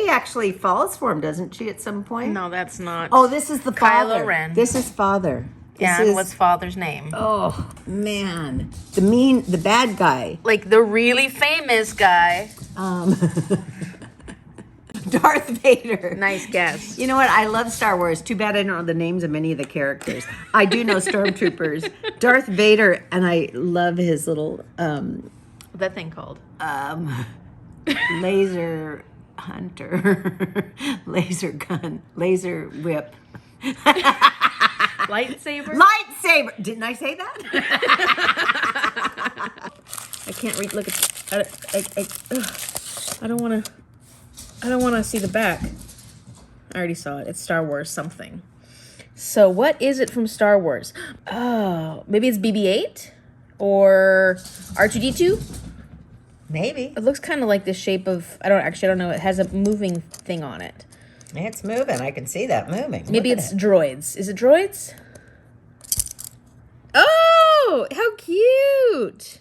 actually falls for him, doesn't she, at some point? No, that's not. Oh, this is the father. Kylo Ren. This is father. And what's father's name? Oh, man. The bad guy. Like the really famous guy. Darth Vader. Nice guess. You know what? I love Star Wars. Too bad I don't know the names of many of the characters. I do know Stormtroopers. Darth Vader, and I love his little... What's that thing called? Laser hunter. Laser gun. Laser whip. Lightsaber? Lightsaber! Didn't I say that? I can't read. Look at. I don't want to see the back. I already saw it. It's Star Wars something. So what is it from Star Wars? Oh, maybe it's BB-8 or R2-D2. Maybe. It looks kind of like the shape of. I don't know. It has a moving thing on it. It's moving. I can see that moving. Maybe it's droids. Is it droids? Oh, how cute!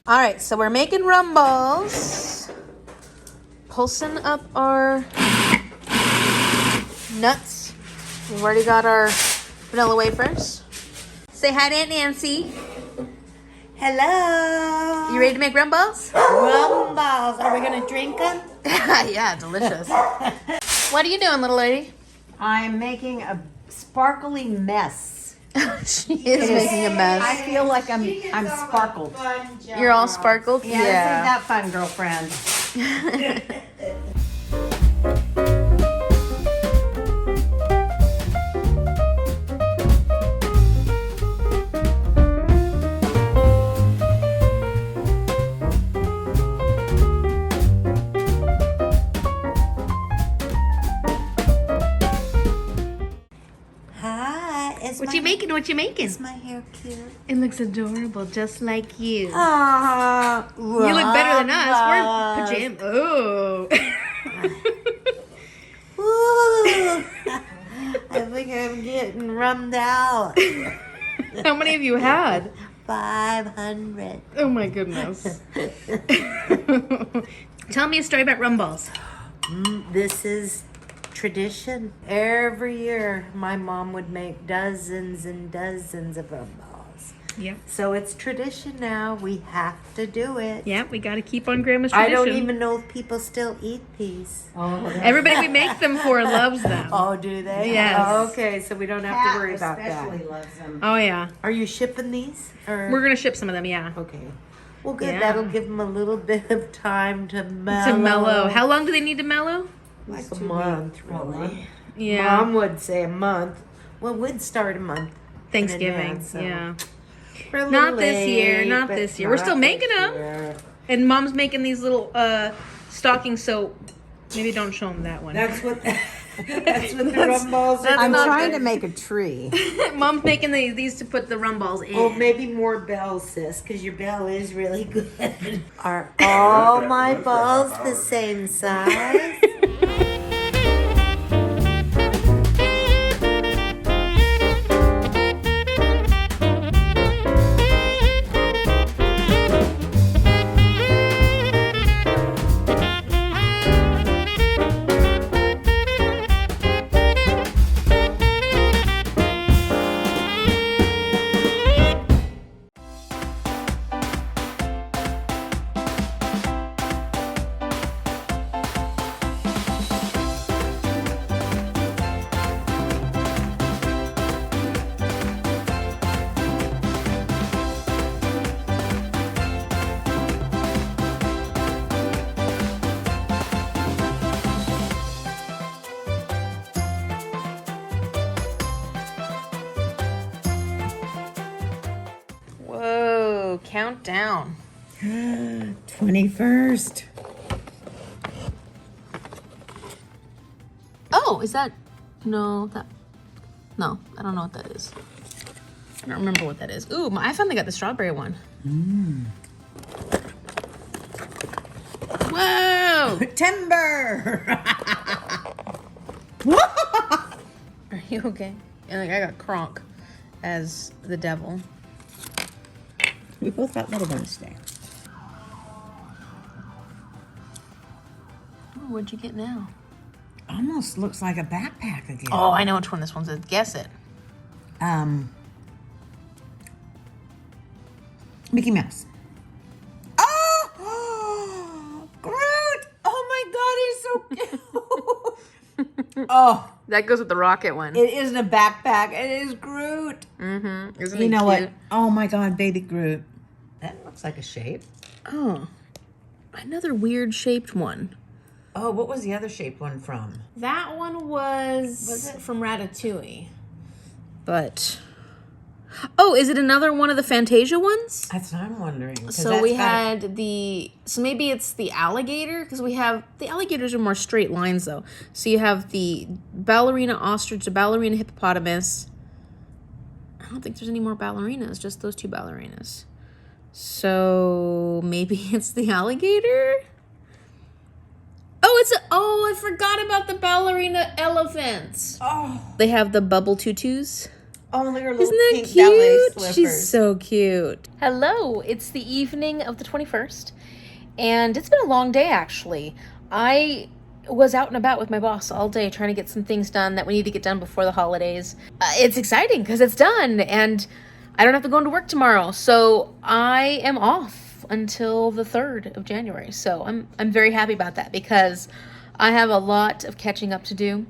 All right, so we're making rumbles, pulsing up our nuts. We've already got our vanilla wafers. Say hi to Aunt Nancy. Hello. You ready to make rumbles? Rumbles. Are we going to drink them? Yeah, delicious. What are you doing, little lady? I'm making a sparkly mess. She is making a mess. I feel like I'm sparkled. You're all sparkled? Yeah. Isn't that fun, girlfriend? What you making? What you making? Is my hair cute? It looks adorable, just like you. Aww. You look better than us. We're pajamas. Oh. I think I'm getting rummed out. How many have you had? 500. Oh my goodness. Tell me a story about rumballs. This is tradition. Every year, my mom would make dozens and dozens of rumballs. Yep. So it's tradition now. We have to do it. Yeah, we got to keep on Grandma's I tradition. don't even know if people still eat these. Everybody we make them for loves them. Oh, do they? Yes. Oh, okay, so we don't have to worry about that. loves them. Oh, yeah. Are you shipping these? Or? We're going to ship some of them, yeah. Okay. Well, good. Yeah. That'll give them a little bit of time to mellow. To mellow. How long do they need to mellow? Like a month, really. Yeah. Mom would say a month. Well, we'd start a month. in Thanksgiving. advance, so Yeah. we're a Not little this year, late, not but this year. We're still not making this them. year. And Mom's making these little stockings, so maybe don't show them that one. That's what. That's what the rumballs are. I'm not trying good. to make a tree. Mom's making these to put the rum balls in. Oh, maybe more bells, sis, because your bell is really good. Are all my balls the same size? Whoa, countdown. 21st. Oh, is that? No, I don't know what that is. I don't remember what that is. Ooh, I finally got the strawberry one. Whoa! Timber. Are you okay? And like I got Kronk as the devil. We both got little ones today. Oh, what'd you get now? Almost looks like a backpack again. Oh, I know which one this one's. Guess it. Mickey Mouse. Oh, Groot! Oh my God, he's so cute. Oh, That goes with the rocket one. it isn't a backpack. It is Groot. Isn't You he know cute? what? Oh my God, baby Groot. That looks like a shape. Oh, another weird shaped one. Oh, what was the other shaped one from? That one was from Ratatouille. But oh, is it another one of the Fantasia ones? That's what I'm wondering. 'cause So that's we got- had so maybe it's the alligator, because we have, the alligators are more straight lines though. So you have the ballerina ostrich, the ballerina hippopotamus. I don't think there's any more ballerinas, just those two ballerinas. So maybe it's the alligator? Oh, I forgot about the ballerina elephants. Oh, They have the bubble tutus. oh, look at her little Isn't that pink ballet cute? slippers. She's so cute. Hello, it's the evening of the 21st, and it's been a long day actually. I was out and about with my boss all day trying to get some things done that we need to get done before the holidays. It's exciting because it's done, and I don't have to go into work tomorrow, so I am off until the 3rd of January. So I'm very happy about that because I have a lot of catching up to do.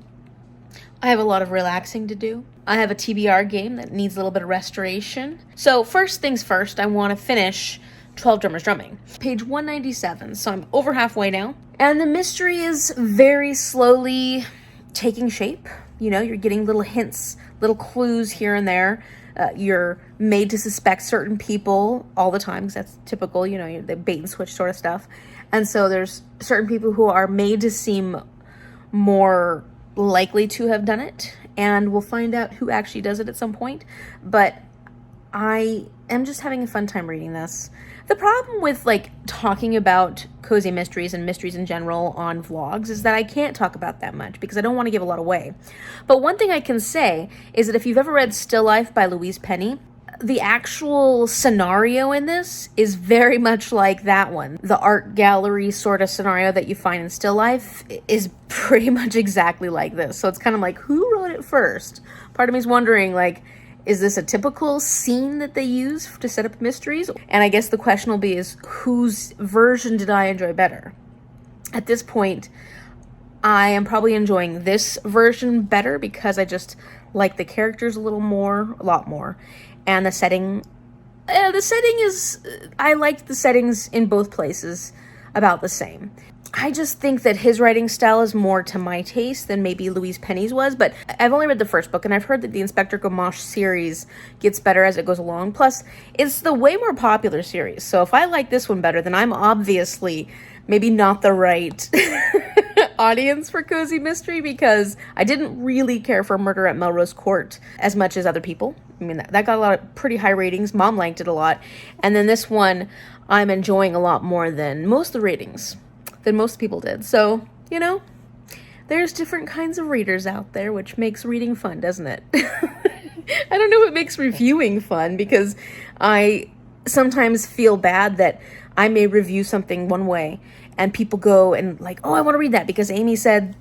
I have a lot of relaxing to do. I have a TBR game that needs a little bit of restoration. So first things first, I want to finish 12 Drummers Drumming. Page 197, so I'm over halfway now. And the mystery is very slowly taking shape. You know, you're getting little hints, little clues here and there. You're made to suspect certain people all the time, because that's typical, you know, the bait and switch sort of stuff. And so there's certain people who are made to seem more likely to have done it, and we'll find out who actually does it at some point. But I am just having a fun time reading this. The problem with like talking about cozy mysteries and mysteries in general on vlogs is that I can't talk about that much because I don't want to give a lot away. But one thing I can say is that if you've ever read Still Life by Louise Penny, the actual scenario in this is very much like that one. The art gallery sort of scenario that you find in Still Life is pretty much exactly like this. So it's kind of like, who wrote it first? Part of me is wondering, like, is this a typical scene that they use to set up mysteries? And I guess the question will be is whose version did I enjoy better? At this point, I am probably enjoying this version better because I just like the characters a lot more. And the setting is, I liked the settings in both places about the same. I just think that his writing style is more to my taste than maybe Louise Penny's was, but I've only read the first book, and I've heard that the Inspector Gamache series gets better as it goes along. Plus, it's the way more popular series, so if I like this one better, then I'm obviously maybe not the right audience for cozy mystery, because I didn't really care for Murder at Melrose Court as much as other people. I mean, that got a lot of pretty high ratings. Mom liked it a lot. And then this one, I'm enjoying a lot more than most of the ratings, than most people did. So, you know, there's different kinds of readers out there, which makes reading fun, doesn't it? I don't know if it makes reviewing fun, because I sometimes feel bad that I may review something one way and people go and like, oh, I want to read that because Amy said,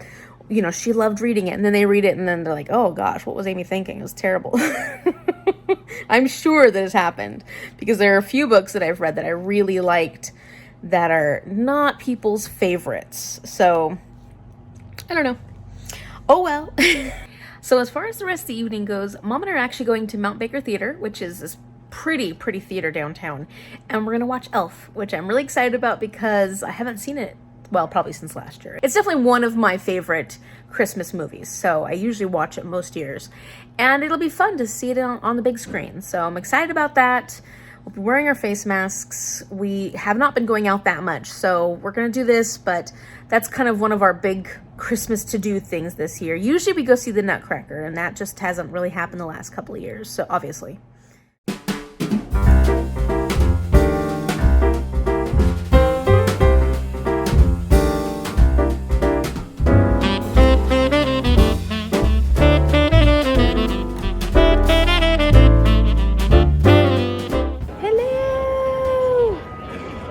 you know, she loved reading it. And then they read it and then they're like, oh gosh, what was Amy thinking? It was terrible. I'm sure that has happened, because there are a few books that I've read that I really liked that are not people's favorites. So, I don't know. Oh well. So as far as the rest of the evening goes, Mom and I are actually going to Mount Baker Theater, which is this pretty theater downtown. And we're going to watch Elf, which I'm really excited about because I haven't seen it, well, probably since last year. It's definitely one of my favorite Christmas movies, so I usually watch it most years. And it'll be fun to see it on the big screen. So I'm excited about that. We'll be wearing our face masks. We have not been going out that much, so we're going to do this, but that's kind of one of our big Christmas to-do things this year. Usually we go see the Nutcracker, and that just hasn't really happened the last couple of years, so obviously.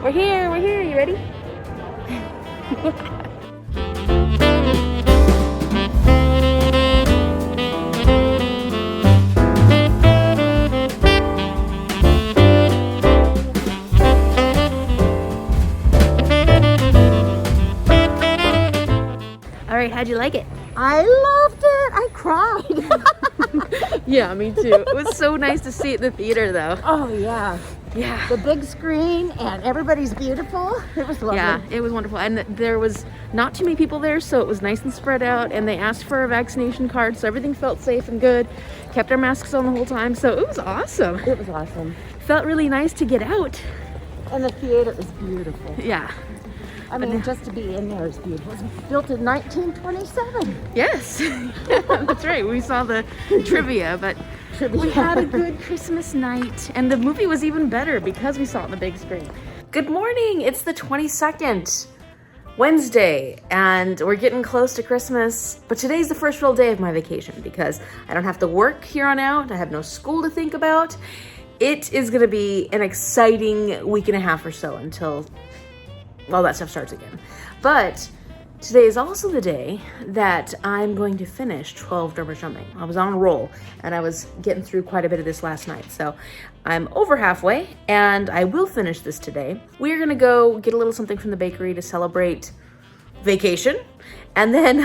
We're here, you ready? All right, how'd you like it? I loved it. I cried. Yeah, me too. It was so nice to see it in the theater, though. Oh, yeah. Yeah. The big screen and everybody's beautiful. It was lovely. Yeah, it was wonderful. And there was not too many people there, so it was nice and spread out. And they asked for a vaccination card, so everything felt safe and good. Kept our masks on the whole time, so it was awesome. It was awesome. Felt really nice to get out. And the theater is beautiful. Yeah. I mean, just to be in there is beautiful. It was built in 1927. Yes. Yeah, that's right. We saw the trivia, but we had a good Christmas night. And the movie was even better because we saw it on the big screen. Good morning. It's the 22nd, Wednesday, and we're getting close to Christmas. But today's the first real day of my vacation because I don't have to work here on out. I have no school to think about. It is going to be an exciting week and a half or so until all that stuff starts again. But today is also the day that I'm going to finish 12 Drummers Drumming. I was on a roll and I was getting through quite a bit of this last night. So I'm over halfway and I will finish this today. We're gonna go get a little something from the bakery to celebrate vacation. And then,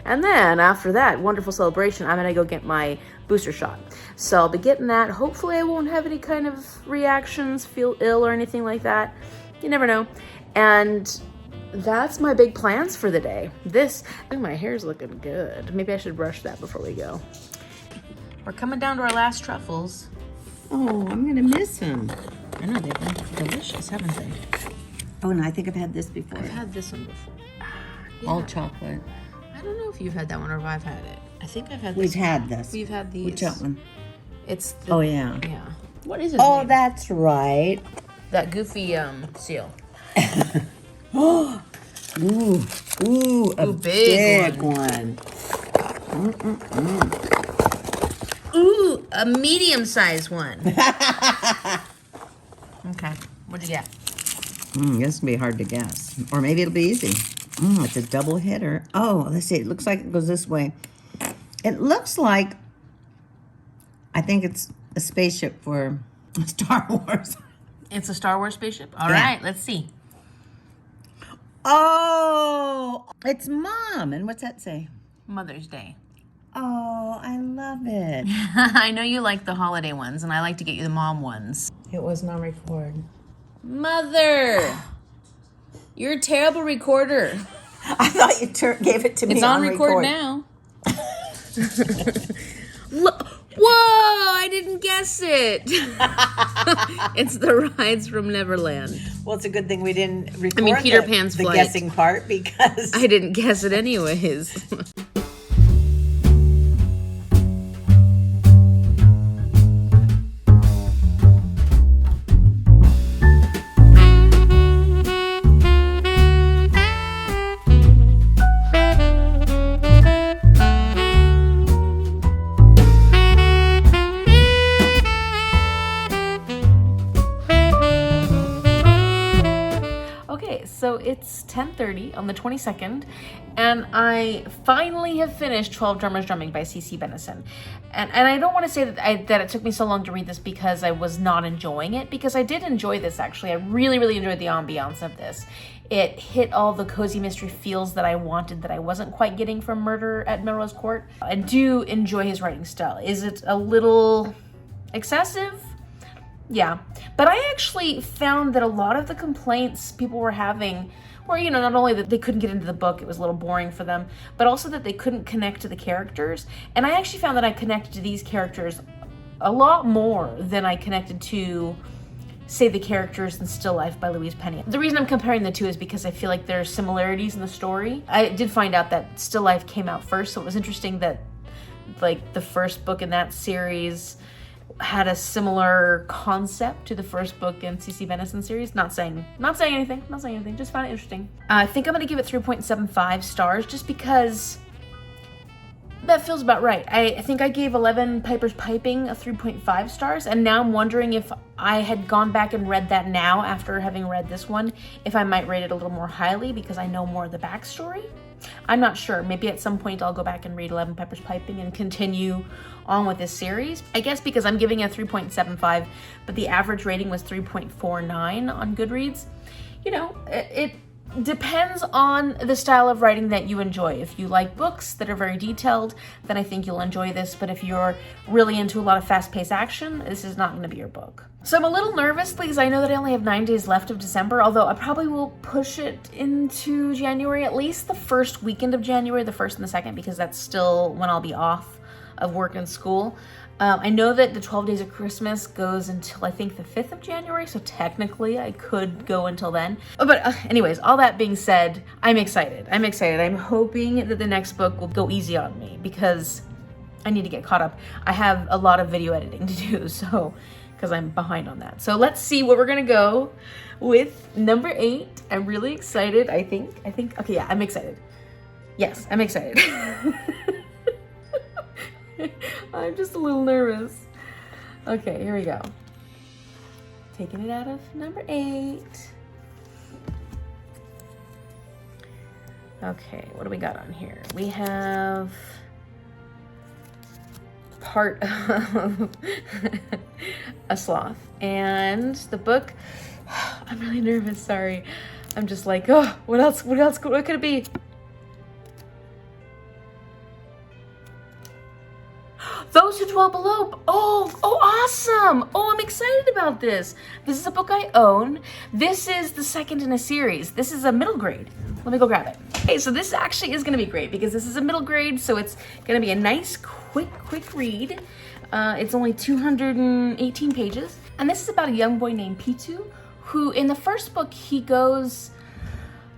and then after that wonderful celebration, I'm gonna go get my booster shot. So I'll be getting that. Hopefully I won't have any kind of reactions, feel ill or anything like that. You never know. And that's my big plans for the day. My hair's looking good. Maybe I should brush that before we go. We're coming down to our last truffles. Oh, I'm gonna miss them. I know, they've been delicious, haven't they? Oh, and I think I've had this before. I've had this one before. Yeah. All chocolate. I don't know if you've had that one or if I've had it. I think I've had this. We've had this. We've had these. Which one? It's the, Oh, yeah. Yeah. What is it? Oh, that's right. That goofy seal. Oh, ooh, a big one. Ooh, a medium-sized one. Okay, what'd you get? This will be hard to guess. Or maybe it'll be easy. It's a double hitter. Oh, let's see. It looks like it goes this way. It looks like I think it's a spaceship for Star Wars. It's a Star Wars spaceship? All Yeah. right, let's see. Oh, it's Mom. And what's that say? Mother's Day. Oh, I love it. I know you like the holiday ones, and I like to get you the mom ones. It wasn't on record. Mother! You're a terrible recorder. I thought you gave it to me. It's on record now. Look. Whoa, I didn't guess it. It's the rides from Neverland. Well, it's a good thing we didn't record Peter Pan's the flight. guessing part because I didn't guess it anyways. So it's 10:30 on the 22nd, and I finally have finished 12 Drummers Drumming by CC Benison. And I don't want to say that it took me so long to read this because I was not enjoying it, because I did enjoy this actually. I really, really enjoyed the ambiance of this. It hit all the cozy mystery feels that I wanted that I wasn't quite getting from Murder at Melrose Court. I do enjoy his writing style. Is it a little excessive? Yeah, but I actually found that a lot of the complaints people were having were, not only that they couldn't get into the book, it was a little boring for them, but also that they couldn't connect to the characters. And I actually found that I connected to these characters a lot more than I connected to, say, the characters in Still Life by Louise Penny. The reason I'm comparing the two is because I feel like there are similarities in the story. I did find out that Still Life came out first, so it was interesting that, like, the first book in that series had a similar concept to the first book in CC Benison series. Not saying anything, just found it interesting. I think I'm gonna give it 3.75 stars just because that feels about right. I think I gave 11 Piper's Piping a 3.5 stars, and now I'm wondering if I had gone back and read that now after having read this one, if I might rate it a little more highly because I know more of the backstory. I'm not sure. Maybe at some point I'll go back and read 11 Piper's Piping and continue on with this series. I guess because I'm giving it a 3.75, but the average rating was 3.49 on Goodreads. It depends on the style of writing that you enjoy. If you like books that are very detailed, then I think you'll enjoy this. But if you're really into a lot of fast-paced action, this is not going to be your book. So I'm a little nervous because I know that I only have 9 days left of December, although I probably will push it into January, at least the first weekend of January, the 1st and the 2nd, because that's still when I'll be off of work and school. I know that the 12 Days of Christmas goes until I think the 5th of January, so technically I could go until then. But anyways, all that being said, I'm excited. I'm hoping that the next book will go easy on me because I need to get caught up. I have a lot of video editing to do, so because I'm behind on that. So let's see what we're gonna go with number 8. I'm really excited. I think, okay, yeah, I'm excited. Yes, I'm excited. I'm just a little nervous. Okay, here we go. Taking it out of number 8. Okay, what do we got on here? We have part of A Sloth. And the book, I'm really nervous, sorry. I'm just like, oh, what else, what could it be? Those Who Dwell Below. Oh, awesome. Oh, I'm excited about this. This is a book I own. This is the second in a series. This is a middle grade. Let me go grab it. Okay, so this actually is going to be great because this is a middle grade, so it's going to be a nice, quick read. It's only 218 pages. And this is about a young boy named Pitu, who in the first book, he goes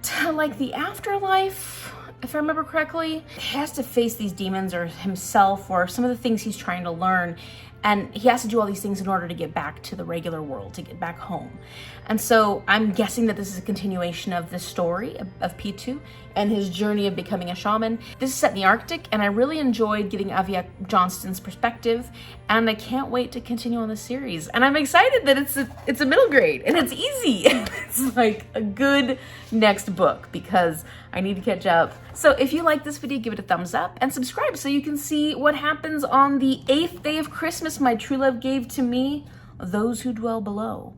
to like the afterlife, if I remember correctly. He has to face these demons or himself or some of the things he's trying to learn. And he has to do all these things in order to get back to the regular world, to get back home. And so I'm guessing that this is a continuation of the story of Pitu and his journey of becoming a shaman. This is set in the Arctic, and I really enjoyed getting Avia Johnston's perspective, and I can't wait to continue on the series. And I'm excited that it's a middle grade, and it's easy. It's like a good next book because I need to catch up. So if you like this video, give it a thumbs up and subscribe so you can see what happens on the 8th day of Christmas Christmas my true love gave to me those who dwell below.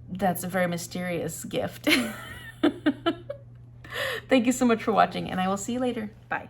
That's a very mysterious gift. Thank you so much for watching, and I will see you later. Bye.